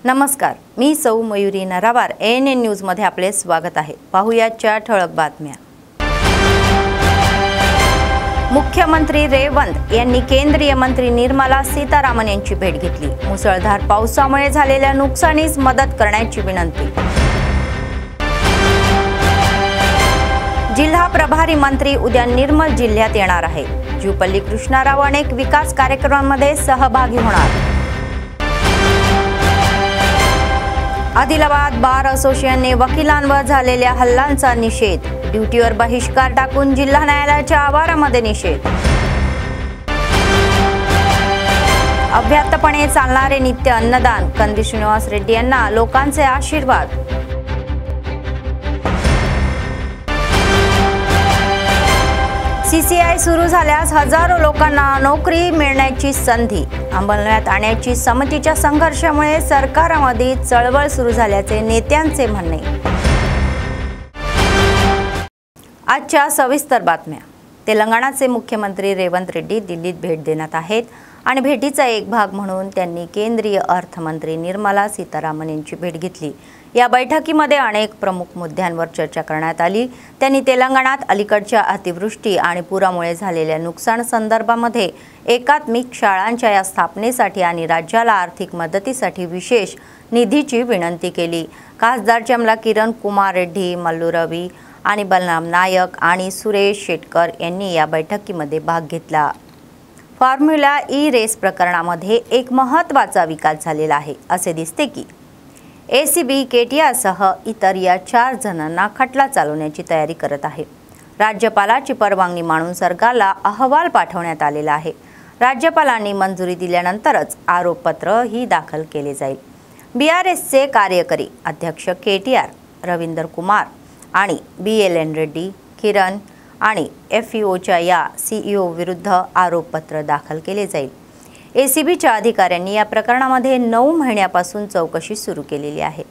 नमस्कार, मी सौ Mayuri नरावार ANN news मध्ये आपले स्वागत आहे। पाहुयाच्या ठळक बातम्या। मुख्यमंत्री रेवंत यांनी केंद्रीय मंत्री निर्मला सीतारामन यांची भेट घेतली। मुसळधार पावसामुळे झालेल्या नुकसानीस मदत करण्याची विनंती। जिल्हा प्रभारी मंत्री उद्या निर्मल जिल्ह्यात येणार आहे। जुपल्ली कृष्णाराव अनेक विकास कार्यक्रमांमध्ये सहभागी होणार। आदिलाबाद बार असोसिएशनने वकिलांवर झालेल्या हल्ल्यांचा निषेध। ड्युटीवर बहिष्कार टाकून जिल्हा न्यायालयाच्या आवारामध्ये निषेध। अव्याहतपणे चालणारे नित्य अन्नदान। कंदी श्रीनिवास रेड्डी यांना लोकांचे आशीर्वाद। CCI सुरू झाल्यास हजारो लोकांना नोकरी मिळण्याची संधी। अंमलात आणण्याची समितीच्या संघर्षामुळे सरकारमध्ये चळवळ सुरू झाल्याचे नेत्यांचे म्हणणे। आजच्या सविस्तर बातम्या। तेलंगणाचे मुख्यमंत्री रेवंत रेड्डी दिल्लीत भेट देणार आहेत आणि भेटीचा एक भाग म्हणून त्यांनी केंद्रीय अर्थमंत्री निर्मला सीतारामन यांची भेट घेतली। या बैठकीमध्ये अनेक प्रमुख मुद्द्यांवर चर्चा करण्यात आली। त्यांनी तेलंगणात अलीकडच्या अतिवृष्टी आणि पुरामुळे झालेल्या नुकसान संदर्भामध्ये एकात्मिक शाळांच्या या स्थापनेसाठी आणि राज्याला आर्थिक मदतीसाठी विशेष निधीची विनंती केली। खासदार जमला किरण कुमार रेड्डी, मल्लू रवी आणि बलराम नायक आणि सुरेश शेटकर यांनी या बैठकीमध्ये भाग घेतला। फॉर्म्युला ई रेस प्रकरणामध्ये एक महत्त्वाचा विकास झालेला आहे। असे दिसते की ACB KTR सह इतर या 4 जणांना खटला चालवण्याची तयारी करत आहे। राज्यपालाची परवानगी मानून सरकारला अहवाल पाठवण्यात आलेला आहे। राज्यपालांनी मंजुरी दिल्यानंतरच आरोपपत्र ही दाखल केले जाईल। BRSचे कार्यकारी अध्यक्ष KTR रविंदर कुमार आणि BLN रेड्डी, किरण आणि FEOच्या या CEO विरुद्ध आरोपपत्र दाखल केले जाईल। ACBच्या अधिकाऱ्यांनी या प्रकरणामध्ये 9 महिन्यापासून चौकशी सुरू केलेली आहे।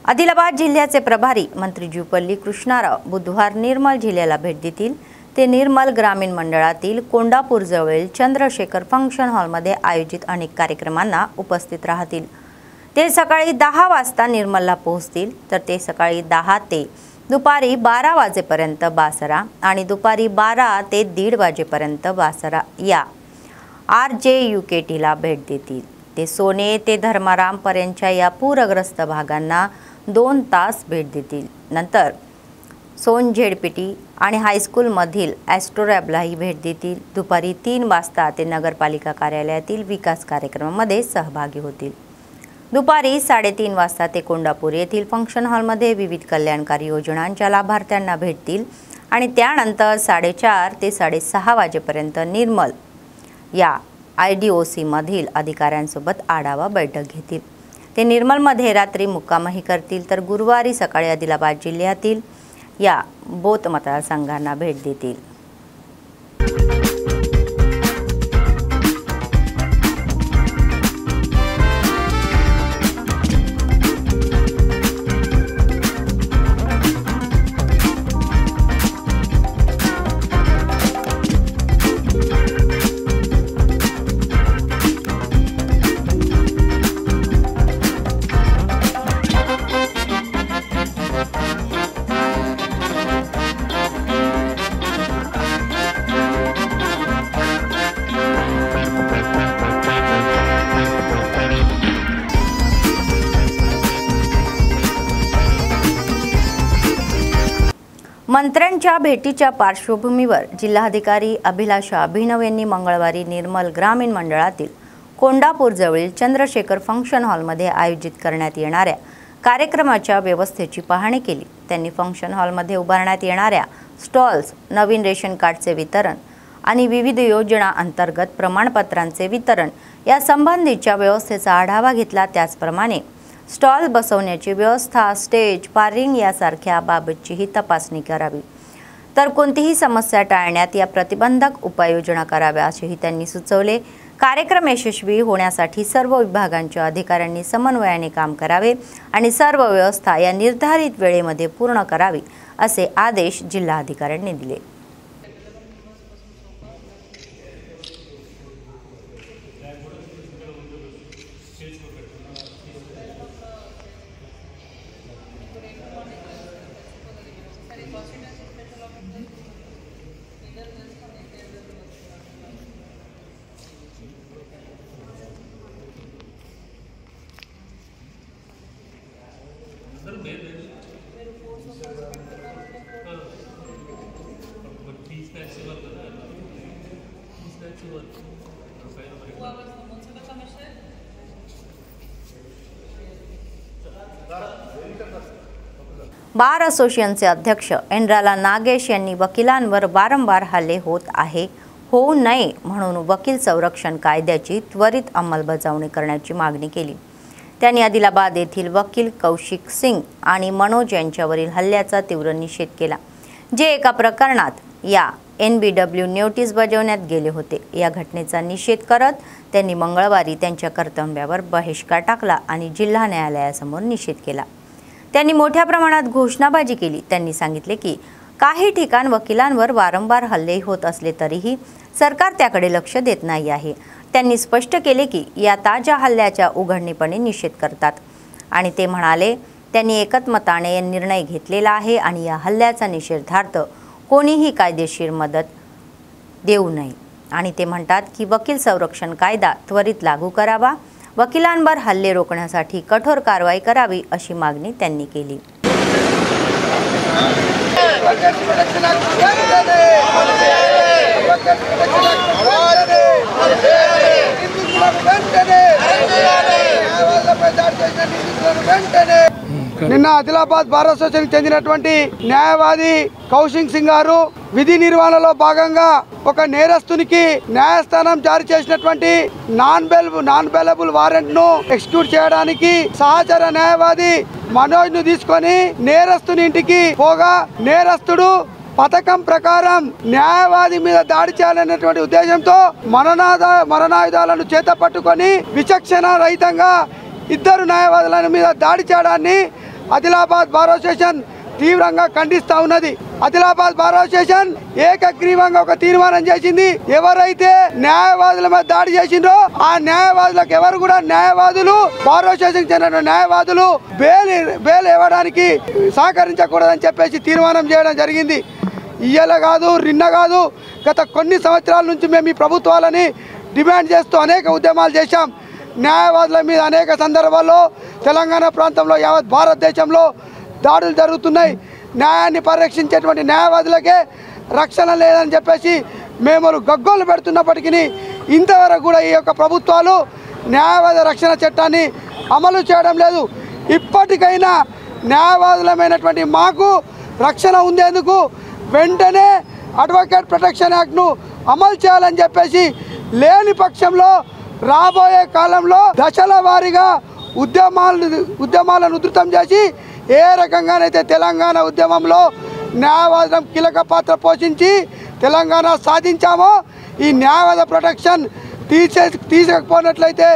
आदिलाबाद जिल्ह्याचे प्रभारी मंत्री जुपल्ली कृष्णाराव बुधवार निर्मल जिल्ह्याला भेट देतील। ते निर्मल ग्रामीण मंडळातील कोंडापूर जवळील चंद्रशेखर फंक्शन हॉलमध्ये आयोजित अनेक कार्यक्रमांना उपस्थित राहतील। ते सकाळी 10 वाजता निर्मलला पोहोचतील, तर ते सकाळी 10 ते दुपारी 12 वाजेपर्यंत बासरा आणि दुपारी 12 ते 1:30 वाजेपर्यंत बासरा या RJUKTला भेट देतील। ते सोने ते धर्माराम पर्यंतच्या या पूरग्रस्त भागांना 2 तास भेट देतील। नंतर सोन ZPT आणि हायस्कूलमधील ॲस्ट्रोलॅबलाही भेट देतील। दुपारी 3 वाजता ते नगरपालिका कार्यालयातील विकास कार्यक्रमामध्ये सहभागी होतील। दुपारी 3:30 वाजता ते कोंडापूर येथील फंक्शन हॉलमध्ये विविध कल्याणकारी योजनांच्या लाभार्थ्यांना भेटतील आणि त्यानंतर 4:30 ते 6:30 वाजेपर्यंत निर्मल या IDOC मधील अधिकाऱ्यांसोबत आढावा बैठक घेतील। ते निर्मलमध्ये रात्री मुक्कामही करतील, तर गुरुवारी सकाळी आदिलाबाद जिल्ह्यातील या बोथ मतदारसंघांना भेट देतील। मंत्र्यांच्या भेटीच्या पार्श्वभूमीवर जिल्हाधिकारी अभिलाषा अभिनव यांनी मंगळवारी निर्मल ग्रामीण मंडळातील कोंडापूर जवळील चंद्रशेखर फंक्शन हॉलमध्ये आयोजित करण्यात येणाऱ्या कार्यक्रमाच्या व्यवस्थेची पाहणी केली। त्यांनी फंक्शन हॉलमध्ये उभारण्यात येणाऱ्या स्टॉल्स, नवीन रेशन कार्डचे वितरण आणि विविध योजना अंतर्गत प्रमाणपत्रांचे वितरण या संबंधीच्या व्यवस्थेचा आढावा घेतला। त्याचप्रमाणे स्टॉल बसवण्याची व्यवस्था, स्टेज, पार्किंग यासारख्या बाबतचीही तपासणी करावी। तर कोणतीही समस्या टाळण्यात या प्रतिबंधक उपाययोजना कराव्या असेही त्यांनी सुचवले। कार्यक्रम यशस्वी होण्यासाठी सर्व विभागांच्या अधिकाऱ्यांनी समन्वयाने काम करावे आणि सर्व व्यवस्था या निर्धारित वेळेमध्ये पूर्ण करावी असे आदेश जिल्हाधिकाऱ्यांनी दिले। बार असोसिएशनचे अध्यक्ष एनराला नागेश यांनी वकिलांवर वारंवार हल्ले होऊ नये म्हणून वकील संरक्षण कायद्याची त्वरित अंमलबजावणी करण्याची मागणी केली। त्यांनी आदिलाबाद येथील वकील कौशिक सिंग आणि मनोज यांच्यावरील हल्ल्याचा तीव्र निषेध केला, जे एका प्रकरणात या NBW नोटीस बजावण्यात गेले होते। या घटनेचा निषेध करत त्यांनी मंगळवारी त्यांच्या कर्तव्यावर बहिष्कार टाकला आणि जिल्हा न्यायालयासमोर निषेध केला। त्यांनी मोठ्या प्रमाणात घोषणाबाजी केली। त्यांनी सांगितले की काही ठिकाण वकिलांवर वारंवार हल्ले होत असले तरीही सरकार त्याकडे लक्ष देत नाही आहे। त्यांनी स्पष्ट केले की या ताज्या हल्ल्याचा उघडपणे निषेध करतात आणि ते म्हणाले त्यांनी एकमताने निर्णय घेतलेला आहे आणि या हल्ल्याचा निषेधार्थ कोणीही कायदेशीर मदत देऊ नये आणि ते म्हणतात की वकील संरक्षण कायदा त्वरित लागू करावा, वकिलांवर हल्ले रोखण्यासाठी कठोर कारवाई करावी अशी मागणी त्यांनी केली। నిన్న ఆదిలాబాద్ బార్ అసోసియేషన్ చెందినటువంటి న్యాయవాది కౌశిక్ సింగ్ గారు విధి నిర్వహణలో భాగంగా ఒక నేరస్తునికి న్యాయస్థానం జారీ చేసినటువంటి నాన్ బెయిలబుల్ వారెంట్ ను ఎగ్జిక్యూట్ చేయడానికి సహచర న్యాయవాది మనోజ్ ను తీసుకొని నేరస్తుని ఇంటికి పోగా నేరస్తుడు పథకం ప్రకారం న్యాయవాది మీద దాడి చేయాలనేటువంటి ఉద్దేశంతో మరణాయుధాలను చేత పట్టుకొని విచక్షణ రహితంగా ఇద్దరు న్యాయవాదుల మీద దాడి చేయడాన్ని ఆదిలాబాద్ బార్ అసోసియేషన్ తీవ్రంగా ఖండిస్తా ఉన్నది। ఆదిలాబాద్ బార్ అసోసియేషన్ ఏకగ్రీవంగా ఒక తీర్మానం చేసింది, ఎవరైతే న్యాయవాదుల మీద దాడి చేసిండ్రో ఆ న్యాయవాదులకు ఎవరు కూడా న్యాయవాదులు బార్ అసోసియేషన్ చెందిన న్యాయవాదులు బెయిల్ ఇవ్వడానికి సహకరించకూడదని చెప్పేసి తీర్మానం చేయడం జరిగింది। ఇయ్యాల కాదు నిన్న కాదు, గత కొన్ని సంవత్సరాల నుంచి మేము ఈ ప్రభుత్వాలని డిమాండ్ చేస్తూ అనేక ఉద్యమాలు చేశాం। న్యాయవాదుల మీద అనేక సందర్భాల్లో తెలంగాణ ప్రాంతంలో యావత్ భారతదేశంలో దాడులు జరుగుతున్నాయి। న్యాయాన్ని పరిరక్షించేటువంటి న్యాయవాదులకే రక్షణ లేదని చెప్పేసి మేము గగ్గోలు పెడుతున్నప్పటికీ ఇంతవరకు కూడా ఈ యొక్క ప్రభుత్వాలు న్యాయవాద రక్షణ చట్టాన్ని అమలు చేయడం లేదు। ఇప్పటికైనా న్యాయవాదులమైనటువంటి మాకు రక్షణ ఉండేందుకు వెంటనే అడ్వకేట్ ప్రొటెక్షన్ యాక్ట్ను అమలు చేయాలని చెప్పేసి, లేని పక్షంలో రాబోయే కాలంలో దశల వారీగా ఉద్యమాలను ఉధృతం చేసి ఏ రకంగానైతే తెలంగాణ ఉద్యమంలో న్యాయవాదం కీలక పాత్ర పోషించి తెలంగాణ సాధించామో ఈ న్యాయవాద ప్రొటెక్షన్ తీసకపోయినట్లయితే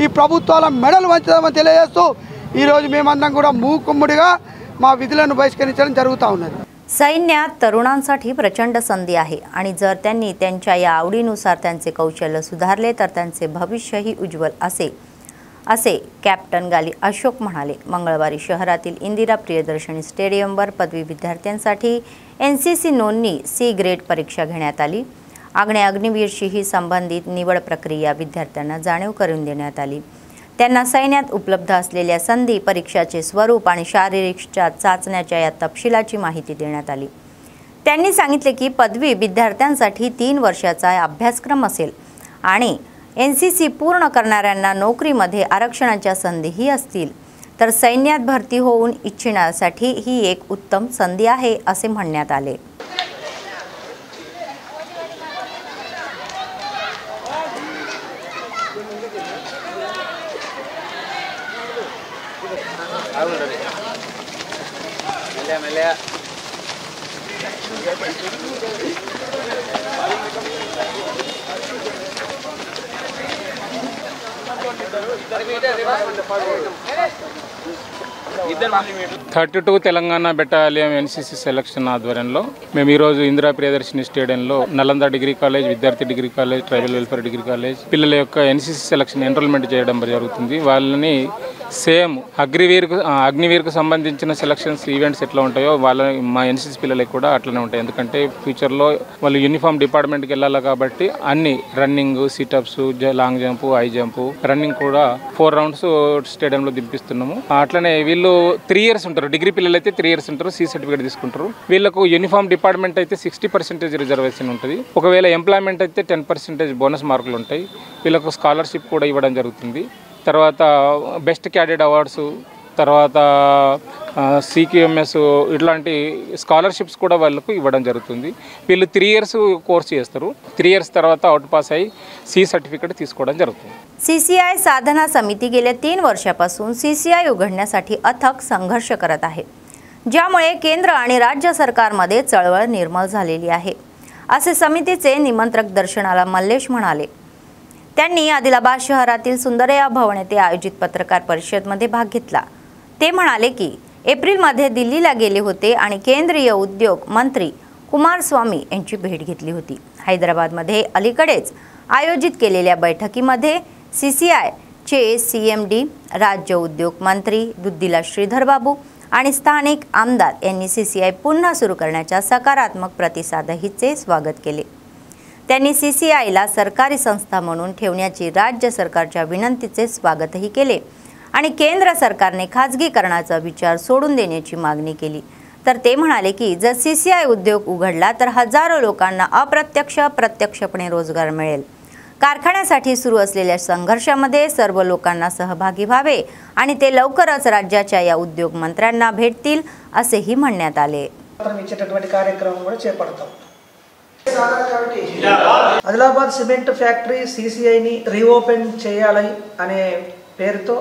ఈ ప్రభుత్వాల మెడలు వంచుదామని తెలియజేస్తू ఈరోజు మేమందరం కూడా మూకుమ్మడిగా మా విధులను బహిష్కరించడం జరుగుతూ ఉన్నది। सैन्यात तरुणांसाठी प्रचंड संधी आहे आणि जर त्यांनी त्यांच्या या आवडीनुसार त्यांचे कौशल्य सुधारले तर त्यांचे भविष्यही उज्ज्वल असे कॅप्टन गाली अशोक म्हणाले। मंगळवारी शहरातील इंदिरा प्रियदर्शनी स्टेडियमवर पदवी विद्यार्थ्यांसाठी NCC नोंदणी C ग्रेड परीक्षा घेण्यात आली। अग्निवीरशीही संबंधित निवड प्रक्रिया विद्यार्थ्यांना जाणीव करून देण्यात आली। त्यांना सैन्यात उपलब्ध असलेल्या संधी, परीक्षाचे स्वरूप आणि शारीरिक चाचण्याच्या या तपशिलाची माहिती देण्यात आली। त्यांनी सांगितले की पदवी विद्यार्थ्यांसाठी 3 वर्षाचा अभ्यासक्रम असेल आणि NCC पूर्ण करणाऱ्यांना नोकरीमध्ये आरक्षणाच्या संधीही असतील, तर सैन्यात भरती होऊन इच्छिणाऱ्यांसाठी ही एक उत्तम संधी आहे असे म्हणण्यात आले। 32 తెలంగాణ బెటాలియన్ ఎన్సీసీ సెలక్షన్ ఆధ్వర్యంలో మేము ఈరోజు ఇందిరా ప్రియదర్శిని స్టేడియంలో నలంద డిగ్రీ కాలేజ్, విద్యార్థి degree college, tribal welfare degree college పిల్లల యొక్క ఎన్సీసీ సెలక్షన్ ఎన్రోల్మెంట్ చేయడం జరుగుతుంది. వాళ్ళని సేమ్ అగ్నివీర్కు సంబంధించిన సెలక్షన్స్ ఈవెంట్స్ ఎట్లా ఉంటాయో మా ఎన్సీసీ పిల్లలకి కూడా అట్లనే ఉంటాయి. ఎందుకంటే ఫ్యూచర్లో వాళ్ళు యూనిఫామ్ డిపార్ట్మెంట్కి వెళ్ళాలి కాబట్టి అన్ని running, sit-ups, long jump, high jump, running కూడా 4 రౌండ్స్ స్టేడియంలో దింపిస్తున్నాము. అట్లనే వీళ్ళు 3 ఇయర్స్ ఉంటారు. డిగ్రీ పిల్లలు అయితే 3 ఇయర్స్ ఉంటారు, సి సర్టిఫికేట్ తీసుకుంటారు. వీళ్ళకు యూనిఫామ్ డిపార్ట్మెంట్ అయితే 60% రిజర్వేషన్ ఉంటుంది. ఒకవేళ ఎంప్లాయ్మెంట్ అయితే 10% బోనస్ మార్కులు ఉంటాయి. వీళ్ళకు స్కాలర్షిప్ కూడా ఇవ్వడం జరుగుతుంది. తర్వాత బెస్ట్ క్యాడెట్ అవార్డ్స్, తర్వాత CQMS ఇట్లాంటి స్కాలర్షిప్స్ కూడా వాళ్ళకు ఇవ్వడం జరుగుతుంది. వీళ్ళు 3 ఇయర్స్ కోర్స్ చేస్తారు. 3 इयर्स తర్వాత आउट पास अई सी सर्टिफिकेट తీసుకోవడం జరుగుతుంది. CCI साधना समिती गेल्या 3 वर्षापासून CCI उघडण्यासाठी अथक संघर्ष करत आहे, ज्यामुळे केंद्र आणि राज्य सरकारमध्ये चळवळ निर्माण झालेली आहे, असे समितीचे निमंत्रक दर्शनाला मल्लेश म्हणाले. त्यांनी आदिलाबाद शहरातील सुंदरया भवन येथे आयोजित पत्रकार परिषदेमध्ये भाग घेतला. ते म्हणाले की एप्रिलमध्ये दिल्लीला गेले होते आणि केंद्रीय उद्योग मंत्री कुमारस्वामी यांची भेट घेतली होती. हैदराबादमध्ये अलीकडेच आयोजित केलेल्या बैठकीमध्ये CCI चे CMD, राज्य उद्योग मंत्री दुद्दीला श्रीधर बाबू आणि स्थानिक आमदार यांनी CCI पुन्हा सुरू करण्याच्या सकारात्मक प्रतिसादाचे स्वागत केले. त्यांनी CCIला सरकारी संस्था म्हणून ठेवण्याची राज्य सरकारच्या विनंतीचे स्वागतही केले आणि केंद्र सरकारने खाजगीकरणाचा विचार सोडून देण्याची मागणी केली. तर ते म्हणाले की जर CCI उद्योग उघडला तर हजारो लोकांना अप्रत्यक्ष प्रत्यक्षपणे रोजगार मिळेल. कारखान्यासाठी सुरू असलेल्या संघर्षामध्ये सर्व लोकांना सहभागी व्हावे आणि ते लवकरच राज्याच्या या उद्योग मंत्र्यांना भेटतील असेही म्हणण्यात आले. ఆదిలాబాద్ సిమెంట్ ఫ్యాక్టరీ CCIని రీఓపెన్ చేయాలి అనే పేరుతో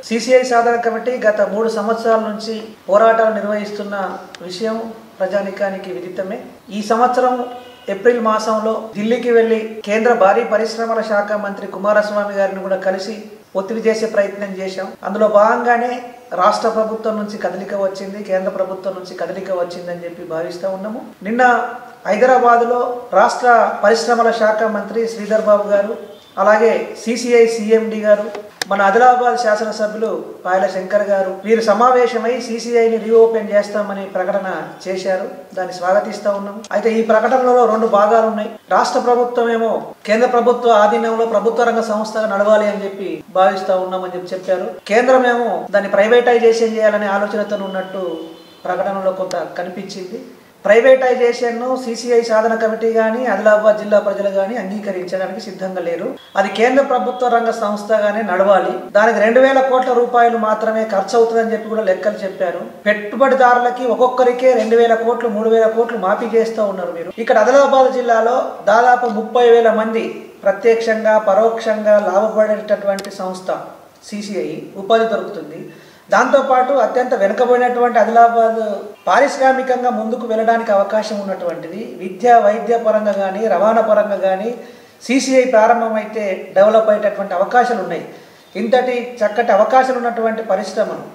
CCI సాధన కమిటీ గత 3 సంవత్సరాల నుంచి పోరాటాలు నిర్వహిస్తున్న విషయం ప్రజానికానికి విదితమే. ఈ సంవత్సరం ఏప్రిల్ మాసంలో ఢిల్లీకి వెళ్లి కేంద్ర భారీ పరిశ్రమల శాఖ మంత్రి కుమారస్వామి గారిని కూడా కలిసి ఒత్తిడి చేసే ప్రయత్నం చేశాం. అందులో భాగంగానే రాష్ట్ర ప్రభుత్వం నుంచి కదలిక వచ్చింది, కేంద్ర ప్రభుత్వం నుంచి కదలిక వచ్చిందని చెప్పి భావిస్తూ ఉన్నాము. నిన్న హైదరాబాద్లో రాష్ట్ర పరిశ్రమల శాఖ మంత్రి శ్రీధర్ బాబు గారు, అలాగే CCI CMD గారు, మన ఆదిలాబాద్ శాసనసభ్యులు పాయల శంకర్ గారు వీరు సమావేశమై CCIని రీఓపెన్ చేస్తామని ప్రకటన చేశారు. దాన్ని స్వాగతిస్తూ ఉన్నాం. అయితే ఈ ప్రకటనలో 2 భాగాలు ఉన్నాయి. రాష్ట్ర ప్రభుత్వం ఏమో కేంద్ర ప్రభుత్వ ఆధీనంలో ప్రభుత్వ రంగ సంస్థగా నడవాలి అని చెప్పి భావిస్తూ ఉన్నామని చెప్పారు. కేంద్రం ఏమో దాన్ని ప్రైవేటైజేషన్ చేయాలనే ఆలోచనతో ఉన్నట్టు ప్రకటనలో కొంత కనిపించింది. ప్రైవేటైజేషన్ను CCI సాధన కమిటీ కానీ ఆదిలాబాద్ జిల్లా ప్రజలు కానీ అంగీకరించడానికి సిద్ధంగా లేరు. అది కేంద్ర ప్రభుత్వ రంగ సంస్థగానే నడవాలి. దానికి 2000 కోట్ల రూపాయలు మాత్రమే ఖర్చు అవుతుందని చెప్పి కూడా లెక్కలు చెప్పారు. పెట్టుబడిదారులకి ఒక్కొక్కరికే 2000 కోట్లు 3000 కోట్లు మాఫీ చేస్తూ ఉన్నారు. మీరు ఇక్కడ ఆదిలాబాద్ జిల్లాలో దాదాపు 30,000 మంది ప్రత్యక్షంగా పరోక్షంగా లాభపడేటటువంటి సంస్థ CCI ఉపాధి దొరుకుతుంది. దాంతోపాటు అత్యంత వెనుకబడినటువంటి ఆదిలాబాద్ పారిశ్రామికంగా ముందుకు వెళ్ళడానికి అవకాశం ఉన్నటువంటిది. విద్య వైద్య పరంగా కానీ రవాణా పరంగా కానీ CCI ప్రారంభమైతే డెవలప్ అయ్యేటటువంటి అవకాశాలు ఉన్నాయి. ఇంతటి చక్కటి అవకాశాలు ఉన్నటువంటి పరిశ్రమను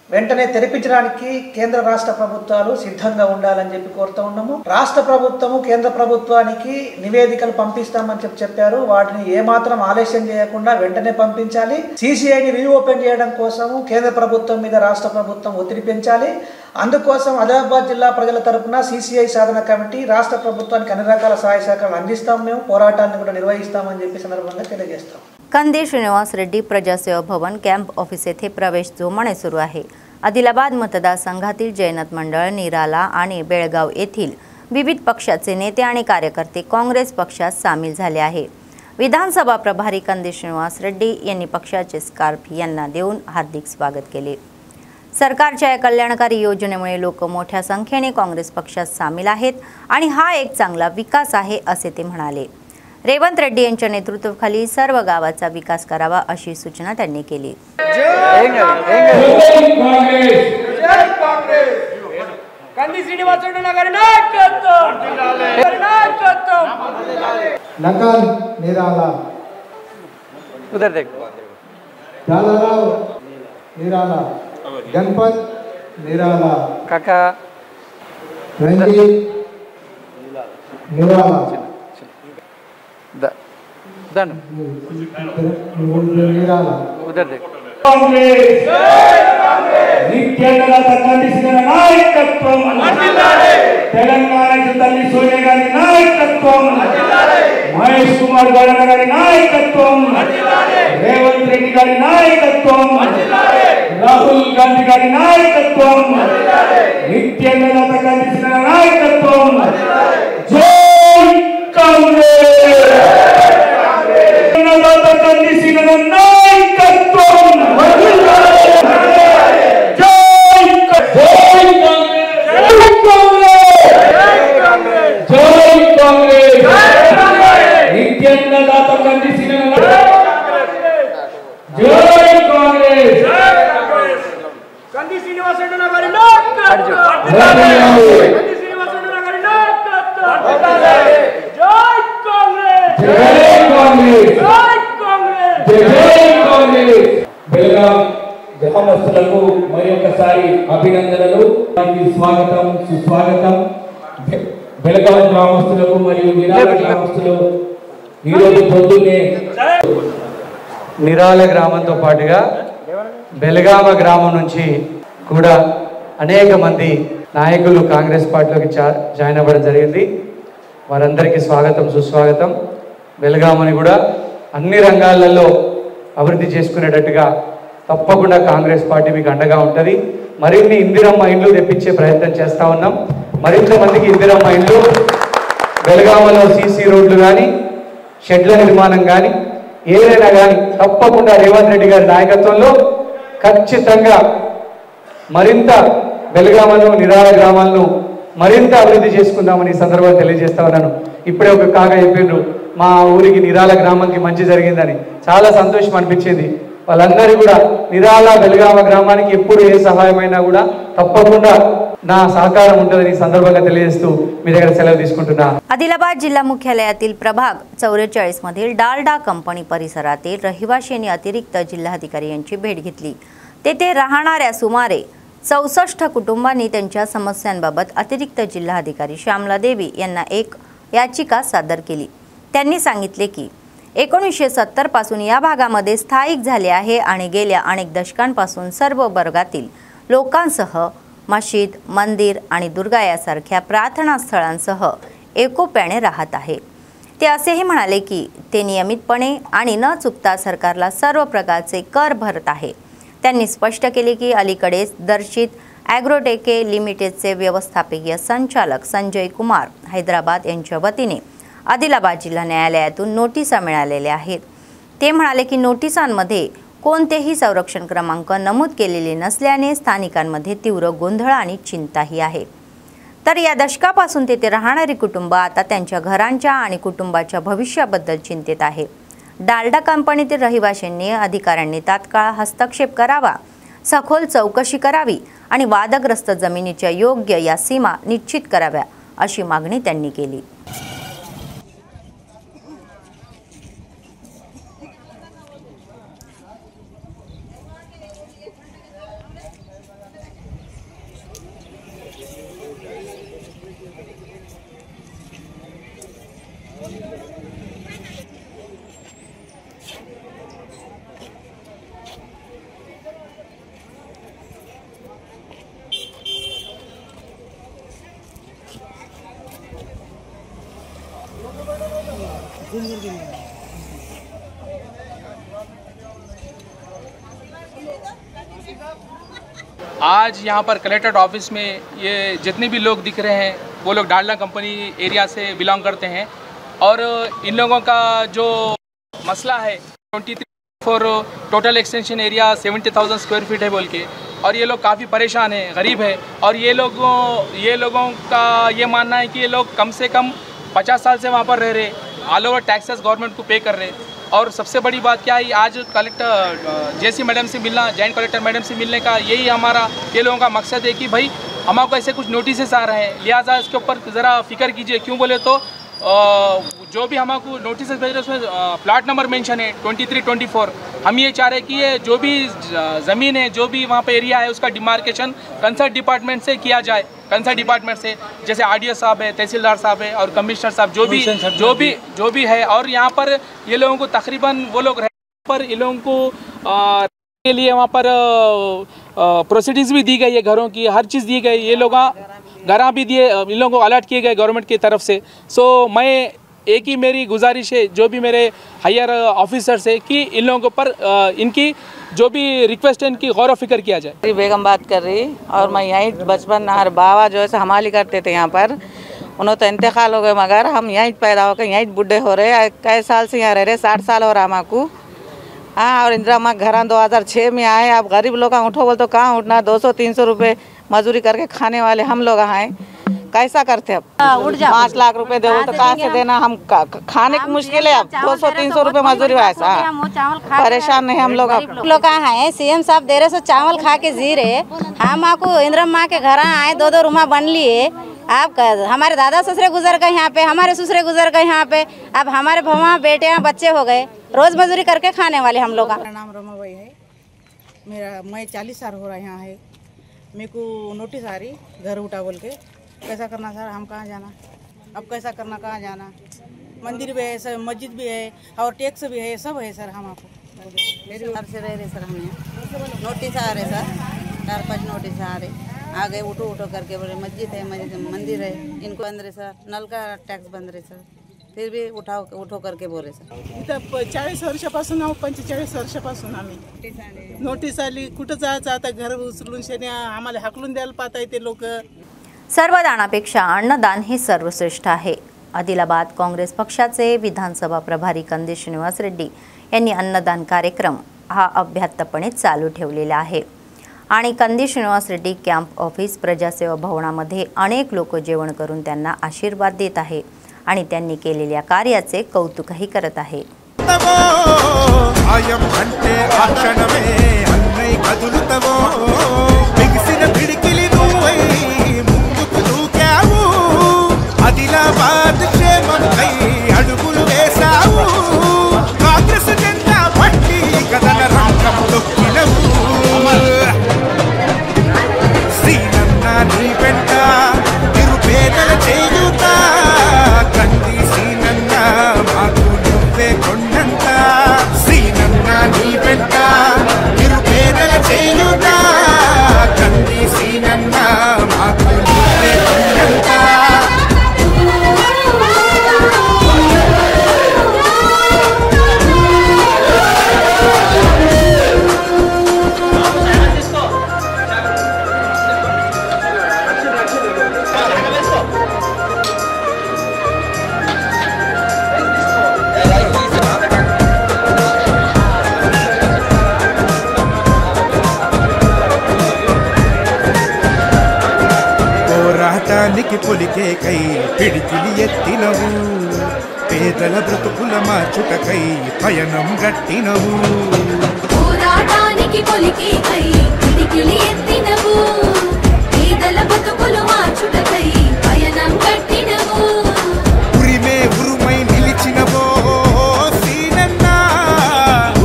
వెంటనే తెరిపించడానికి కేంద్ర రాష్ట్ర ప్రభుత్వాలు సిద్ధంగా ఉండాలని చెప్పి కోరుతూ ఉన్నాము. రాష్ట్ర ప్రభుత్వము కేంద్ర ప్రభుత్వానికి నివేదికలు పంపిస్తామని చెప్పారు. వాటిని ఏమాత్రం ఆలస్యం చేయకుండా వెంటనే పంపించాలి. CCIని రీఓపెన్ చేయడం కోసము కేంద్ర ప్రభుత్వం మీద రాష్ట్ర ప్రభుత్వం ఒత్తిడి పెంచాలి. అందుకోసం ఆదిలాబాద్ జిల్లా ప్రజల తరపున CCI సాధన కమిటీ రాష్ట్ర ప్రభుత్వానికి అన్ని రకాల సహాయ సహకారాలు అందిస్తాం. మేము పోరాటాన్ని కూడా నిర్వహిస్తామని చెప్పి సందర్భంగా తెలియజేస్తాం. कंदी श्रीनिवास रेड्डी प्रजासेवा भवन कॅम्प ऑफिस येथे प्रवेश जोमाने सुरू आहे. आदिलाबाद मतदारसंघातील जैनत मंडळ, निराला आणि बेळगाव येथील विविध पक्षाचे नेते आणि कार्यकर्ते काँग्रेस पक्षात सामील झाले आहे. विधानसभा प्रभारी कंदी श्रीनिवास रेड्डी यांनी पक्षाचे स्कार्फ यांना देऊन हार्दिक स्वागत केले. सरकारच्या या कल्याणकारी योजनेमुळे लोक मोठ्या संख्येने काँग्रेस पक्षात सामील आहेत आणि हा एक चांगला विकास आहे असे ते म्हणाले. रेवंत रेड्डी यांच्या नेतृत्वाखाली सर्व गावाचा विकास करावा अशी सूचना त्यांनी केली। नकल निराला उधर देख डालाराव निराला गणपत निराला काका रंजीत निराला धन निराला उधर देख నిత్యానంద నాయకత్వం తెలంగాణ తల్లి సోనియా గారి నాయకత్వం మహేష్ కుమార్ గౌడ్ గారి నాయకత్వం రేవంత్ రెడ్డి గారి నాయకత్వం రాహుల్ గాంధీ గారి నాయకత్వం నిత్యానంద కలిసిన నాయకత్వం జై కాంగ్రెస్ అన్నదాత కలిసిన నాయకత్వం గ్రామస్తులకు మరొకసారి అభినందనలు, స్వాగతం సుస్వాగతం। బెళగాం గ్రామస్తులకు మరియు నిరాల గ్రామస్తులు ఈరోజు పొద్దున్నే నిరాల గ్రామంతో పాటుగా బెళగామ గ్రామం నుంచి కూడా అనేక మంది నాయకులు కాంగ్రెస్ పార్టీలోకి జాయిన్ అవ్వడం జరిగింది। వారందరికీ స్వాగతం సుస్వాగతం। బెళగామని కూడా అన్ని రంగాలలో అభివృద్ధి చేసుకునేటట్టుగా తప్పకుండా కాంగ్రెస్ పార్టీ మీకు అండగా ఉంటుంది। మరిన్ని ఇందిరమ్మ ఇండ్లు తెప్పించే ప్రయత్నం చేస్తూ ఉన్నాం। మరింత మందికి ఇందిరమ్మ ఇండ్లు బెళగామలో సీసీ రోడ్లు కానీ షెడ్ల నిర్మాణం కానీ ఏదైనా కానీ తప్పకుండా రేవంత్ రెడ్డి గారి నాయకత్వంలో ఖచ్చితంగా మరింత బెళగామను నిరాల గ్రామాలను మరింత అభివృద్ధి చేసుకుందామని ఈ సందర్భంగా తెలియజేస్తా ఉన్నాను। ఇప్పుడే ఒక కాగా చెప్పిండ్రు మా ఊరికి నిరాల గ్రామానికి మంచి జరిగిందని, చాలా సంతోషం అనిపించింది। వాళ్ళందరూ కూడా నిరాల బెళగామ గ్రామానికి ఎప్పుడు ఏ సహాయమైనా కూడా तपकुंडा ना सहकार ఉంటదని సందర్భంగా తెలియజేస్తూ మీ దగ్గర సెలవు తీసుకుంటున్నా। आदिलाबाद जिल्हा मुख्यालयातील प्रभाग 44 मधील डालडा कंपनी परिसरातील रहिवाशांनी अतिरिक्त जिल्हाधिकारी यांची भेट घेतली। तेथे राहणाऱ्या सुमारे 64 कुटुंबांनी त्यांच्या समस्यांबाबत अतिरिक्त जिल्हाधिकारी श्यामला देवी यांना एक याचिका सादर केली। त्यांनी सांगितले की 1970 पासून या भागामध्ये स्थायिक झाले आहे आणि गेल्या अनेक दशकांपासून सर्व वर्गातील लोकांसह मस्जिद, मंदिर आणि दुर्गा यासारख्या प्रार्थना स्थळांसह एकोप्याने राहत आहे। ते असेही म्हणाले की ते नियमितपणे आणि न चुकता सरकारला सर्व प्रकारचे कर भरत आहे। त्यांनी स्पष्ट केले की अलीकडेच दर्शित ॲग्रोटेके लिमिटेडचे व्यवस्थापकीय संचालक संजय कुमार हैदराबाद यांच्या वतीने आदिलाबाद जिल्हा न्यायालयातून नोटिसा मिळालेल्या आहेत। ते म्हणाले की नोटिसांमध्ये कोणतेही संरक्षण क्रमांक नमूद केलेले नसल्याने स्थानिकांमध्ये तीव्र गोंधळ आणि चिंताही आहे। तर या दशकापासून तेथे राहणारी कुटुंब आता त्यांच्या घरांच्या आणि कुटुंबाच्या भविष्याबद्दल चिंतित आहे। डालडा कंपनीतील रहिवाशांनी अधिकाऱ्यांनी तात्काळ हस्तक्षेप करावा, सखोल चौकशी करावी आणि वादग्रस्त जमिनीच्या योग्य या सीमा निश्चित कराव्या अशी मागणी त्यांनी केली। आज यहाँ पर कलेक्ट्रेट ऑफिस में ये जितने भी लोग दिख रहे हैं वो लोग डालडा कंपनी एरिया से बिलोंग करते हैं और इन लोगों का जो मसला है 23 for total extension area 70,000 square feet है बोल के, और ये लोग काफ़ी परेशान हैं, गरीब है। और ये लोगों का ये मानना है कि ये लोग कम से कम 50 साल से वहाँ पर रह रहे ऑल ओवर टैक्सेस गवर्नमेंट को पे कर रहे हैं। और सबसे बड़ी बात क्या है, आज कलेक्टर जेसी मैडम से मिलना, जॉइंट कलेक्टर मैडम से मिलने का यही हमारा ये लोगों का मकसद है कि भाई हमारे को ऐसे कुछ नोटिस आ रहे हैं, लिहाजा इसके ऊपर ज़रा फिक्र कीजिए। क्यों बोले तो जो भी हमको नोटिस भेज रहे उसमें प्लाट नंबर मेंशन है 23-24। हम ये चाह रहे हैं कि ये जो भी ज़मीन है, जो भी वहाँ पे एरिया है, उसका डिमार्केशन कंसर्न डिपार्टमेंट से किया जाए। कंसर्न डिपार्टमेंट से जैसे आरडीओ साहब है, तहसीलदार साहब है और कमिश्नर साहब जो भी है। और यहाँ पर ये लोगों को तकरीबन वो लोग रह पर इन लोगों को के लिए वहाँ पर प्रोसीडिंग्स भी दी गई है, घरों की हर चीज़ दी गई। ये लोग घर भी दिए, इन लोगों को अलर्ट किए गए गवर्नमेंट की तरफ से। सो मैं एक ही मेरी गुजारिश है जो भी मेरे हायर ऑफिसर्स है कि इन लोगों के ऊपर इनकी जो भी रिक्वेस्ट है इनकी गौर फिक्र किया जाए। बेगम बात कर रही और मैं यहीं बचपन हमारे बाबा जो है हमाली करते थे यहाँ पर, उन्होंने तो इंतकाल हो गए मगर हम यहीं पैदा होकर यहीं बुढ़े हो रहे। कई साल से यहाँ रह रहे, 60 साल हो रहा हमको। हाँ, और इंदिरा माँ घर 2006 में आए। अब गरीब लोग का उठो बोल तो कहाँ उठना, 200-300 रुपये मजदूरी करके खाने वाले हम लोग हैं, कैसा करते अब? 5 लाख रुपए दो तो कहाँ से देना? हम खाने की मुश्किल है। अब 200-300 रुपये मजदूरी वैसा परेशान नहीं हम लोग। लोग कहाँ है, सीएम साहब दे रहे सो चावल खा के जी रहे। हम आपको इंदिरा माँ के घर आए, 2-2 रूमा बन लिए। आप हमारे दादा ससुरे गुजर गए यहाँ पे, हमारे ससुरे गुजर गए यहाँ पे। अब हमारे भवा बेटे बच्चे हो गए, रोज मजदूरी करके खाने वाले हम लोग। मेरा नाम रमा भाई है, मैं 40 साल हो रहा यहाँ है। मेरे को नोटिस आ रही घर उठा बोल के। कैसा करना सर, हम कहाँ जाना? अब कैसा करना, कहाँ जाना? मंदिर भी है सर, मस्जिद भी है और टैक्स भी है, सब है सर। हम आपको घर से रह रहे सर, हम यहाँ नोटिस आ रहे सर, 4-5 नोटिस आ रहे। आ गए उठो करके बोले मस्जिद है, मंदिर है, इनको बंद रहे सर, नल का टॅक्स बंद रहे सर, फिर भी उठो करके बोले सर। इथं 40 वर्षापासून 45 वर्षापासून आम्ही नोटीस आली, कुठं जायचं आता, घर उचलून शेने आम्हाला हाकलून द्यायला पाहता येते लोक। सर्व दानापेक्षा अन्नदान हे सर्वश्रेष्ठ आहे। आदिलाबाद काँग्रेस पक्षाचे विधानसभा प्रभारी कंदी श्रीनिवास रेड्डी यांनी अन्नदान कार्यक्रम हा अभ्यासपणे चालू ठेवलेला आहे आणि कंदी श्रीनिवास रेड्डी कॅम्प ऑफिस प्रजासेवा भवनामध्ये अनेक लोक जेवण करून त्यांना आशीर्वाद देत आहे आणि त्यांनी केलेल्या कार्याचे कौतुकही करत आहे। పొలికే కై పిడికిలి ఎత్తినవు, పేదల బ్రతుకుల మార్చుటకై పయనం గట్టినవు। పోరాటానికి పొలికే కై పిడికిలి ఎత్తినవు, పేదల బ్రతుకుల మార్చుటకై పయనం గట్టినవు। ఉరిమే ఉరుమై నిలిచినవో సీనన్న,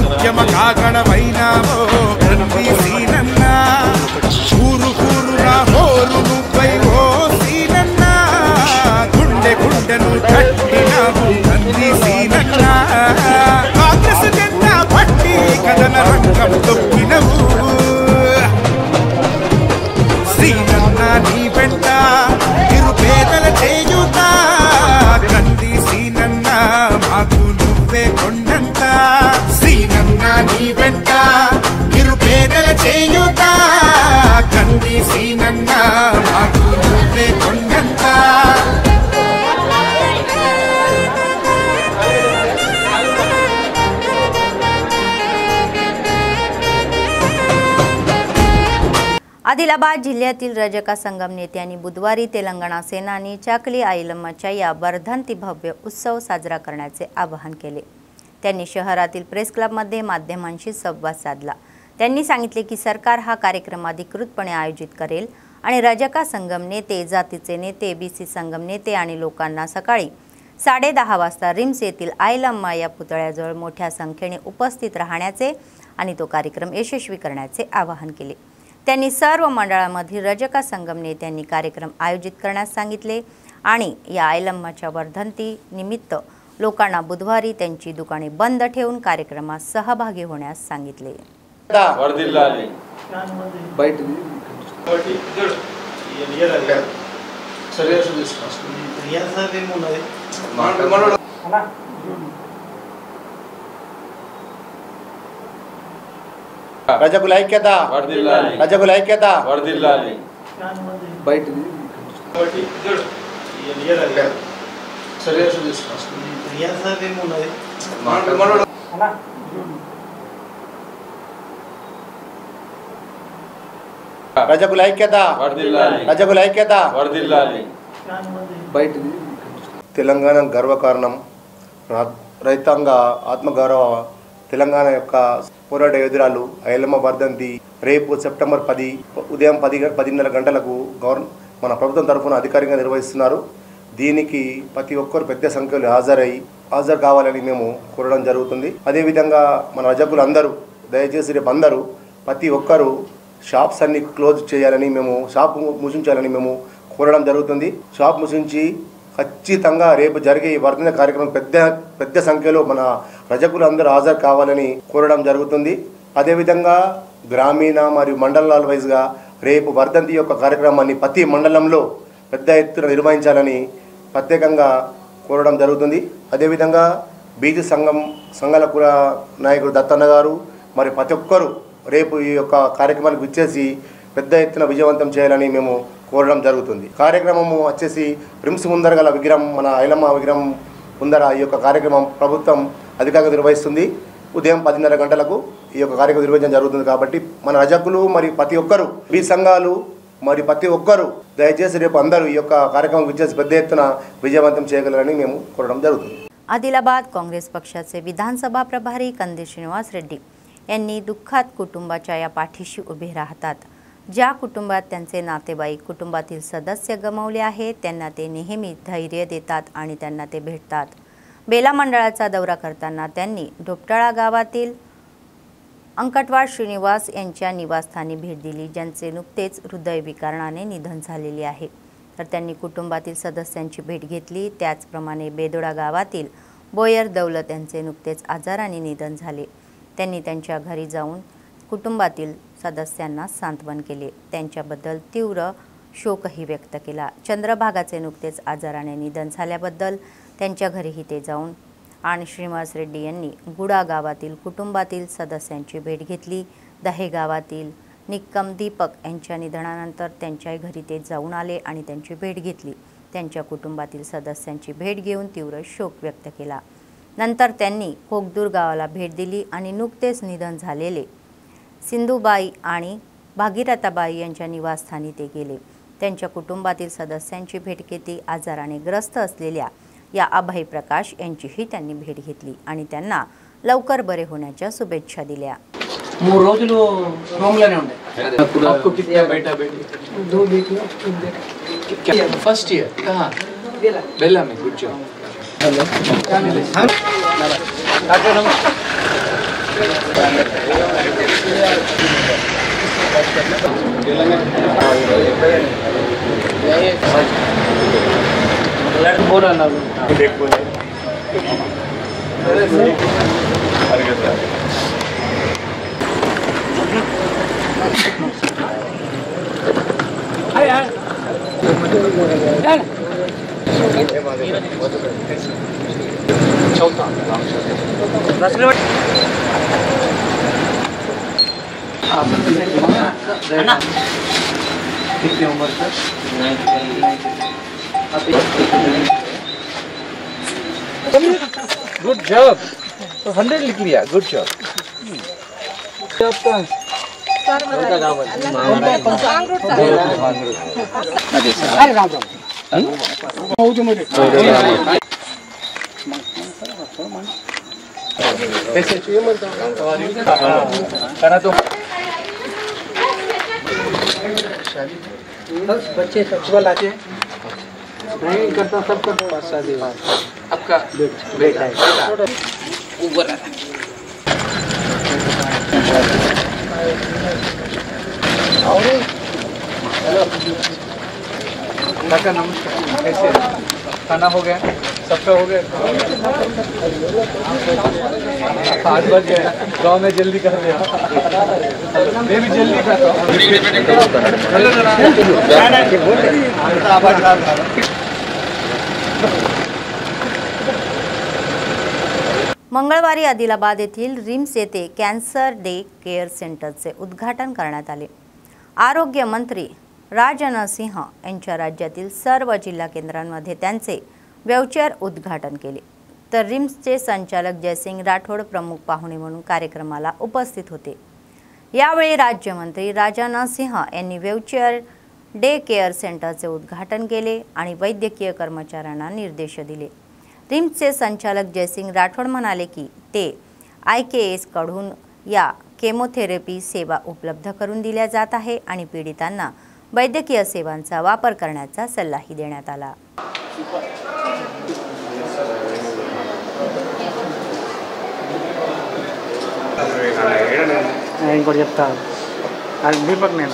ఉద్యమ కాగడమైనావో కంది సీనన్న, ఊరు ఊరునా హోరు నువ్వై ఓ సీనన్న, గుండె గుండెను కట్టినావు కంది సీనన్న, కాంగ్రెస్ జెండా పట్టి కదన రంగం తొక్కినవు। आदिलाबाद जिल्ह्यातील रजका संगम नेत्यांनी बुधवारी तेलंगणा सेनानी चाकली आईलम्माच्या या वर्धंती भव्य उत्सव साजरा करण्याचे आवाहन केले। त्यांनी शहरातील प्रेस क्लबमध्ये माध्यमांशी संवाद साधला। त्यांनी सांगितले की सरकार हा कार्यक्रम अधिकृतपणे आयोजित करेल आणि रजका संगम नेते, जातीचे नेते, बीसी संगम नेते आणि लोकांना सकाळी 10:30 वाजता रिम्स येथील आईलम्मा या पुतळ्याजवळ मोठ्या संख्येने उपस्थित राहण्याचे आणि तो कार्यक्रम यशस्वी करण्याचे आवाहन केले। त्यांनी सर्व मंडळांमधील रजका संगम नेत्यांनी कार्यक्रम आयोजित करण्यास सांगितले आणि या आईलम्माच्या वर्धंती निमित्त लोकांना बुधवारी त्यांची दुकाने बंद ठेवून कार्यक्रमात सहभागी होण्यास सांगितले। రజకుల ఐక్యత రజకుల ఐక్యత బయట రజకుల ఐక్యత రజకుల ఐక్యత బయట తెలంగాణ గర్వకారణం రైతాంగ ఆత్మగౌరవ తెలంగాణ యొక్క పోరాట యోధురాలు ఐలమ్మ వర్ధంతి రేపు సెప్టెంబర్ 10 ఉదయం 10:30 గంటలకు మన ప్రభుత్వం తరఫున అధికారికంగా నిర్వహిస్తున్నారు। దీనికి ప్రతి ఒక్కరు పెద్ద సంఖ్యలో హాజరు కావాలని మేము కోరడం జరుగుతుంది। అదేవిధంగా మన రజకులు అందరూ దయచేసి రేపు అందరూ ప్రతి ఒక్కరు షాప్స్ అన్ని క్లోజ్ చేయాలని మేము షాప్ మూసించాలని మేము కోరడం జరుగుతుంది। షాప్ మూసించి ఖచ్చితంగా రేపు జరిగే ఈ వర్ధంతి కార్యక్రమం పెద్ద సంఖ్యలో మన రజకులు అందరూ హాజరు కావాలని కోరడం జరుగుతుంది। అదేవిధంగా గ్రామీణ మరియు మండలాల వైజ్గా రేపు వర్ధంతి యొక్క కార్యక్రమాన్ని ప్రతి మండలంలో పెద్ద ఎత్తున నిర్వహించాలని ప్రత్యేకంగా కోరడం జరుగుతుంది। అదేవిధంగా బీసీ సంఘాల కుల నాయకుడు దత్తన్న గారు మరి ప్రతి ఒక్కరూ రేపు ఈ యొక్క కార్యక్రమానికి విచ్చేసి పెద్ద ఎత్తున విజయవంతం చేయాలని మేము కోరడం జరుగుతుంది। కార్యక్రమము వచ్చేసి రిమ్స్ ముందర గల విగ్రహం మన ఐలమ్మ విగ్రహం ముందర ఈ యొక్క కార్యక్రమం ప్రభుత్వం అధికారికంగా నిర్వహిస్తుంది। ఉదయం 10:30 గంటలకు ఈ యొక్క కార్యక్రమం నిర్వహించడం జరుగుతుంది। కాబట్టి మన రజకులు మరి ప్రతి ఒక్కరు ఈ సంఘాలు మరి ప్రతి ఒక్కరు దయచేసి రేపు అందరూ ఈ యొక్క కార్యక్రమం విచ్చేసి పెద్ద ఎత్తున విజయవంతం చేయగలరని మేము కోరడం జరుగుతుంది। आदिलाबाद काँग्रेस पक्षाचे विधानसभा प्रभारी कंदी श्रीनिवास रेड्डी यांनी दुःखात कुटुंबाच्या या पाठीशी उभे राहतात। ज्या कुटुंबात त्यांचे नातेवाईक कुटुंबातील सदस्य गमावले आहेत त्यांना ते नेहमी धैर्य देतात आणि त्यांना ते भेटतात। बेला मंडळाचा दौरा करताना त्यांनी ढोपटाळा गावातील अंकटवाड श्रीनिवास यांच्या निवासस्थानी भेट दिली, ज्यांचे नुकतेच हृदयविकाराने निधन झालेले आहे। तर त्यांनी कुटुंबातील सदस्यांची भेट घेतली। त्याचप्रमाणे बेदोडा गावातील बोयर दौलत यांचे नुकतेच आजाराने निधन झाले। त्यांनी त्यांच्या घरी जाऊन कुटुंबातील सदस्यांना सांत्वन केले, त्यांच्याबद्दल तीव्र शोकही व्यक्त केला। चंद्रभागाचे नुकतेच आजाराने निधन झाल्याबद्दल त्यांच्या घरीही ते जाऊन आणि श्रीनिवास रेड्डी यांनी गुडा गावातील कुटुंबातील सदस्यांची भेट घेतली। दहे गावातील निक्कम दीपक यांच्या निधनानंतर त्यांच्या घरी ते जाऊन आले आणि त्यांची भेट घेतली। त्यांच्या कुटुंबातील सदस्यांची भेट घेऊन तीव्र शोक व्यक्त केला। नंतर त्यांनी कोकदूर गावाला भेट दिली आणि नुकतेच निधन झालेले सिंधुबाई आणि भागीरथाबाई यांच्या निवासस्थानी ते गेले। त्यांच्या कुटुंबातील सदस्यांची भेट घेतली। आजाराने ग्रस्त असलेल्या या अभय प्रकाश यांचीही त्यांनी भेट घेतली आणि त्यांना लवकर बरे होण्याच्या शुभेच्छा दिल्या। 3 రోజులు రూమ్లోనే ఉండే आपको कितना बेटा बेटी 2 बेटियां फर्स्ट ईयर कहां बेला में गुड जॉब हेलो डॉक्टर बोला ना देख बोले चौथा कितनी उम्र तक गुड जॉब 100 लिख लिया गुड जॉब आपका बच्चे सब्जी लाते नहीं करता सब करता शादी आपका बेटा है ऊपर और काका नमस्कार कैसे खाना हो गया सबका हो गया 5 बज गया गाँव में जल्दी कर दिया मैं भी जल्दी करता मंगळवारी आदिलाबाद येथील रिम्स येथे कॅन्सर डे केअर सेंटरचे उद्घाटन करण्यात आले। आरोग्य मंत्री राजनाथ सिंह यांच्या राज्यातील सर्व जिल्हा केंद्रांमध्ये त्यांचे व्हीलचेअर उद्घाटन केले, तर रिम्सचे संचालक जयसिंग राठोड प्रमुख पाहुणे म्हणून कार्यक्रमाला उपस्थित होते। यावेळी राज्यमंत्री राजनाथ सिंह यांनी व्हीलचेअर डे केअर सेंटरचे उद्घाटन केले आणि वैद्यकीय कर्मचाऱ्यांना निर्देश दिले। रिम्सचे संचालक जयसिंग राठोड म्हणाले की ते IKS कडून या केमोथेरपी सेवा उपलब्ध करून दिल्या जात आहे आणि पीडितांना वैद्यकीय सेवांचा वापर करण्याचा सल्लाही देण्यात आला। ఇంకోటి చెప్తా అది దీపక్ నేను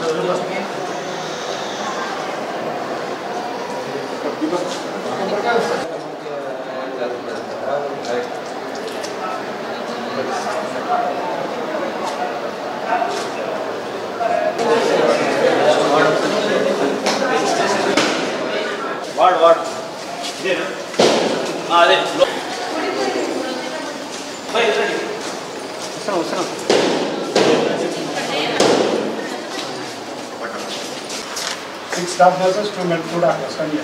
వాడు అదే వస్తున్నాం 6 staff nurses, 2 men కూడా వస్తాయి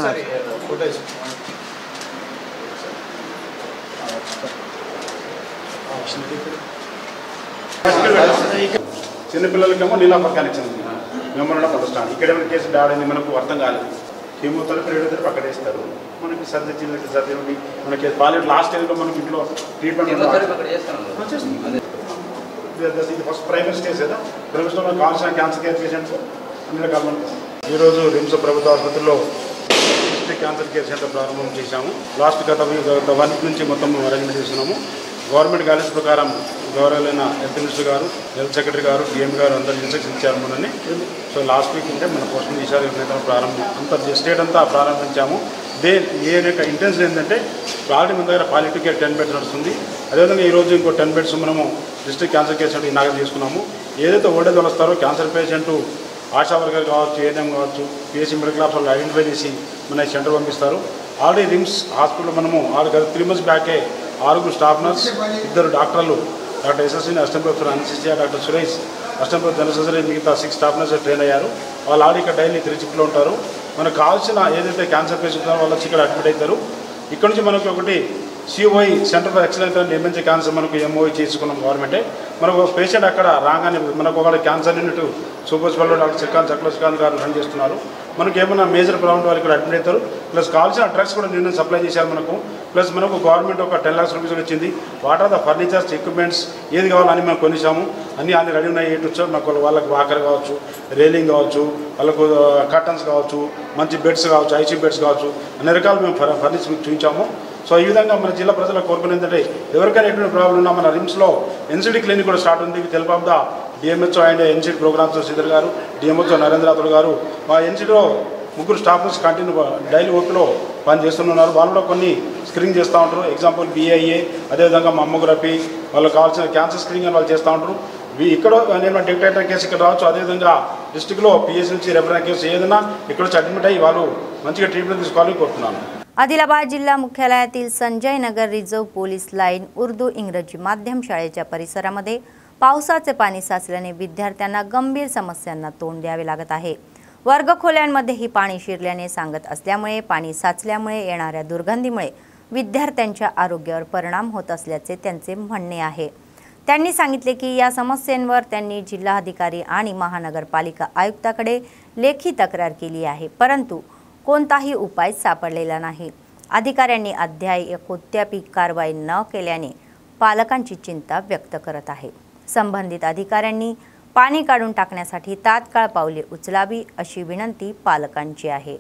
సరే ఫోటోస్ చిన్నపిల్లలకేమో నీలాంబర్ కనెక్షన్ ఉంది, మెమోరాండం ఆఫ్ అండర్స్టాండింగ్. ఇక్కడ ఏమైనా కేసు డాడని మనకు అర్థం కాలేదు, కీమోథెరపీ రేడియోథెరపీ అక్కడ వేస్తారు, మనకి సర్జరీ ఉంది, మనకి బాలేదు లాస్ట్ ఇయర్లో మనకి ఇంట్లో ట్రీట్మెంట్ ఫస్ట్ ప్రైమరీ స్టేజ్ కదా, ప్రైమరీలో మనకు కావాల్సిన క్యాన్సర్ కేర్ పేషెంట్స్ అన్ని రకాలు ఉంటాయి. ఈరోజు రిమ్స్ ప్రభుత్వ ఆసుపత్రిలో డిస్ట్రిక్ట్ క్యాన్సర్ కేర్ సెంటర్ ప్రారంభం చేశాము. లాస్ట్ గత 1 వీక్ నుంచి మొత్తం అరేంజ్మెంట్ చేస్తున్నాము. గవర్నమెంట్ గైడ్లైన్స్ ప్రకారం గౌరవులైన హెల్త్ మినిస్టర్ గారు, హెల్త్ సెక్రటరీ గారు, DM గారు అందరూ ఇన్స్ట్రక్షన్ ఇచ్చారు మనని. సో లాస్ట్ వీక్ ఉంటే మన పోస్టింగ్ చేశారు, ప్రారంభం అంతా స్టేట్ అంతా ప్రారంభించాము. ఏ ఇంటెన్షన్ ఏంటంటే ఆల్రెడీ మన దగ్గర పాలిటివ్ కేర్ 10 బెడ్స్ నడుస్తుంది. అదేవిధంగా ఈరోజు ఇంకో 10 బెడ్స్ మనము district cancer care centre inaugurate చేసుకున్నాము. ఏదైతే ఓల్డేజ్ వాళ్ళు వస్తారో క్యాన్సర్ పేషెంట్ ఆశా వర్కర్ కావచ్చు, ఏఎన్ఎం కావచ్చు, PHC మెడికల్ ఆఫీస్ వాళ్ళు ఐడెంటిఫై చేసి మన సెంటర్ పంపిస్తారు. ఆల్రెడీ రిమ్స్ హాస్పిటల్ మనము 3 months బ్యాకే 6 స్టాఫ్ నర్స్, 2 డాక్టర్లు, doctor SSN assistant professor anaesthesia, doctor Suresh assistant professor general surgery, మిగతా 6 స్టాఫ్ నర్స్ ట్రైన్ అయ్యారు. వాళ్ళు ఆల్రెడీ ఇక్కడ డైలీ 3 షిఫ్ట్లో ఉంటారు. మనకు కావాల్సిన ఏదైతే క్యాన్సర్ పేషెంట్ ఉన్నారో వాళ్ళు వచ్చి ఇక్కడ అడ్మిట్ అవుతారు. ఇక్కడ నుంచి మనకు ఒకటి COI centre for excellence and emergency cancer మనకు MOI చేసుకున్నాం గవర్నమెంటే. మనకు పేషెంట్ అక్కడ రాగానే మనకు ఒక cancer unit super speciality doctor Srikanth గారు రన్ చేస్తున్నారు. మనకు ఏమైనా మేజర్ ప్రాబ్లం వాళ్ళు ఇక్కడ అడ్మిట్ అవుతారు. ప్లస్ కావాల్సిన డ్రగ్స్ కూడా నిన్న సప్లై చేశారు మనకు. ప్లస్ మనకు గవర్నమెంట్ ఒక 10 lakhs రూపీస్ వచ్చింది. What are the furnitures, equipments ఏది కావాలని మేము కొనిసాము. అన్నీ రెడీ ఉన్నాయి. వచ్చారు మాకు వాళ్ళకి వాకర్ కావచ్చు, రేలింగ్ కావచ్చు, వాళ్ళకు కర్టన్స్ కావచ్చు, మంచి బెడ్స్ కావచ్చు, ICU బెడ్స్ కావచ్చు, అన్ని రకాలు మేము ఫర్నిచర్ మీకు చూపించాము. సో ఈ విధంగా మన జిల్లా ప్రజలకు కోరుకునేది ఏంటంటే ఎవరికైనా ఎటువంటి ప్రాబ్లం ఉన్నా మన రిమ్స్లో NCD క్లినిక్ కూడా స్టార్ట్ ఉంది. With help of the DMHO and NCD programmes Sridhar గారు, DMHO నరేంద్ర రాథోడ్ గారు, మా NCDలో 3 స్టాఫ్స్ కంటిన్యూ డైలీ వర్క్లో పని చేస్తున్నారు. వాళ్ళు కొన్ని స్క్రీనింగ్ చేస్తూ ఉంటారు. ఎగ్జాంపుల్ BIA, అదేవిధంగా మమ్మోగ్రఫీ, వాళ్ళకి కావాల్సిన క్యాన్సర్ స్క్రీనింగ్ అని వాళ్ళు చేస్తూ ఉంటారు. ఇక్కడ నేను డిక్టేటర్ కేసు ఇక్కడ రావచ్చు. అదేవిధంగా డిస్ట్రిక్ట్లో PHC నుంచి రెఫరెన్స్ కేసు ఏదైనా ఇక్కడ వచ్చి అడ్మిట్ అయ్యి వాళ్ళు మంచిగా ట్రీట్మెంట్ తీసుకోవాలని కోరుతున్నాను. आदिलाबाद जिल्हा मुख्यालयातील Sanjay Nagar reserve police line Urdu इंग्रजी माध्यम शाळेच्या परिसरामध्ये पावसाचे पाणी साचल्याने विद्यार्थ्यांना गंभीर समस्यांना तोंड द्यावे लागत आहे। वर्गखोल्यांमध्येही पाणी शिरल्याने सांगत असल्यामुळे पाणी साचल्यामुळे येणाऱ्या दुर्गंधीमुळे विद्यार्थ्यांच्या आरोग्यावर परिणाम होत असल्याचे त्यांचे म्हणणे आहे। त्यांनी सांगितले की या समस्यांवर त्यांनी जिल्हाधिकारी आणि महानगरपालिका आयुक्ताकडे लेखी तक्रार केली आहे, परंतु कोणताही उपाय सापडलेला नाही। अधिकाऱ्यांनी अद्याप कोणत्याही कारवाई न केल्याने पालकांची चिंता व्यक्त करत आहे। संबंधित अधिकाऱ्यांनी पाणी काढून टाकण्यासाठी तात्काळ पावले उचलावी अशी विनंती पालकांची आहे।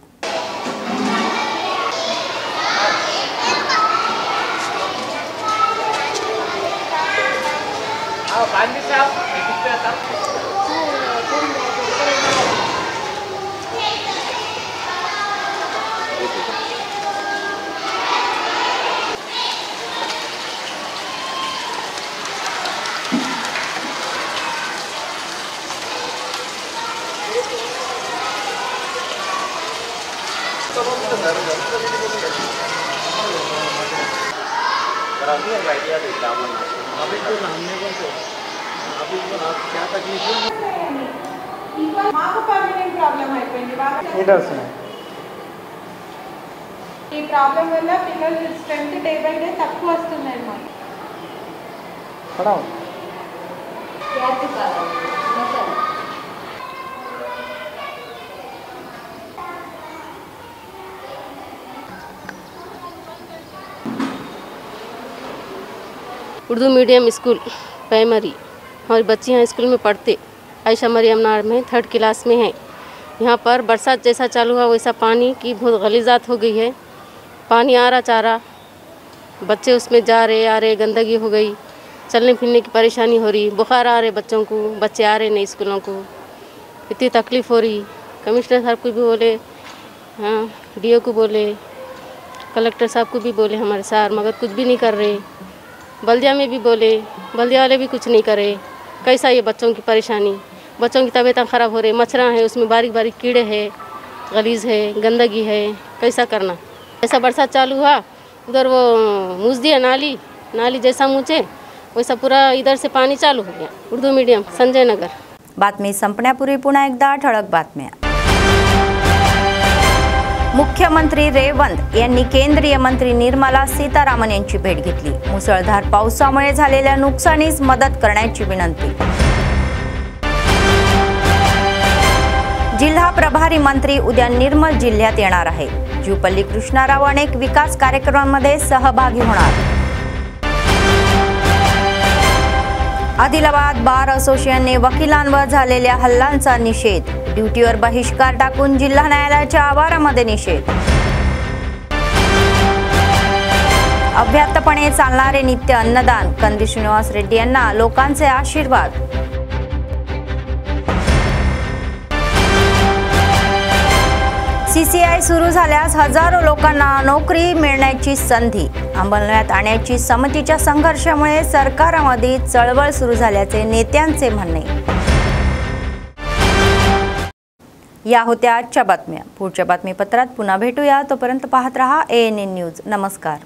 ఈ ప్రాబ్లం వల్ల పిల్లలు స్ట్రెంత్ డే బై డే తక్కువ వస్తున్నాయి అన్నమాట। उर्दू मीडियम स्कूल प्राइमरी, हमारी बच्ची यहाँ स्कूल में पढ़ते आयशा मरियम नार में 3rd क्लास में है। यहाँ पर बरसात जैसा चालू हुआ वैसा पानी की बहुत गलीजात हो गई है। पानी आ रहा जा रहा, बच्चे उसमें जा रहे आ रहे, गंदगी हो गई, चलने फिरने की परेशानी हो रही, बुखार आ रहे बच्चों को, बच्चे आ रहे नहीं स्कूलों को, इतनी तकलीफ़ हो रही। कमिश्नर साहब को भी बोले, हाँ DO को बोले, कलेक्टर साहब को भी बोले हमारे सार, मगर कुछ भी नहीं कर रहे। बल्दिया में भी बोले, बल्दिया वाले भी कुछ नहीं करे। कैसा ये बच्चों की परेशानी, बच्चों की तबीयत ख़राब हो रही, मच्छरा है उसमें, बारीक बारीक कीड़े हैं, गलीज़ है, गंदगी है, कैसा करना। ऐसा बरसात चालू हुआ, उधर वो मूस दिया नाली जैसा मुँचे वैसा पूरा इधर से पाणी चालू हो गया। उर्दू मीडियम संजय नगर। बातमी संपण्यापूर्वी पुन्हा एकदा ठळक बातम्या। मुख्यमंत्री रेवंत यांनी केंद्रीय मंत्री निर्मला सीतारामन यांची भेट घेतली। मुसळधार पावसामुळे झालेल्या नुकसानीस मदत करण्याची विनंती। जिल्हा प्रभारी मंत्री उद्या निर्मल जिल्ह्यात येणार आहे। जुपल्ली कृष्णाराव अनेक विकास कार्यक्रमांमध्ये सहभागी होणार। आदिलाबाद बार असोसिएशनने वकिलांवर झालेल्या हल्ल्यांचा निषेध। ड्युटीवर बहिष्कार टाकून जिल्हा न्यायालयाच्या आवारामध्ये निषेध। अव्याहतपणे चालणारे नित्य अन्नदान, कंदी श्रीनिवास रेड्डी यांना लोकांचे आशीर्वाद। CCI सुरू झाल्यास हजारो लोकांना नोकरी मिळण्याची संधी। अंमलात आणण्याची समितीच्या संघर्षामुळे सरकारमध्ये चळवळ सुरू झाल्याचे नेत्यांचे म्हणणे। या होत्या आजच्या बातम्या। पुढच्या बातमीपत्रात पुन्हा भेटूया, तोपर्यंत पाहत रहा ANN न्यूज। नमस्कार।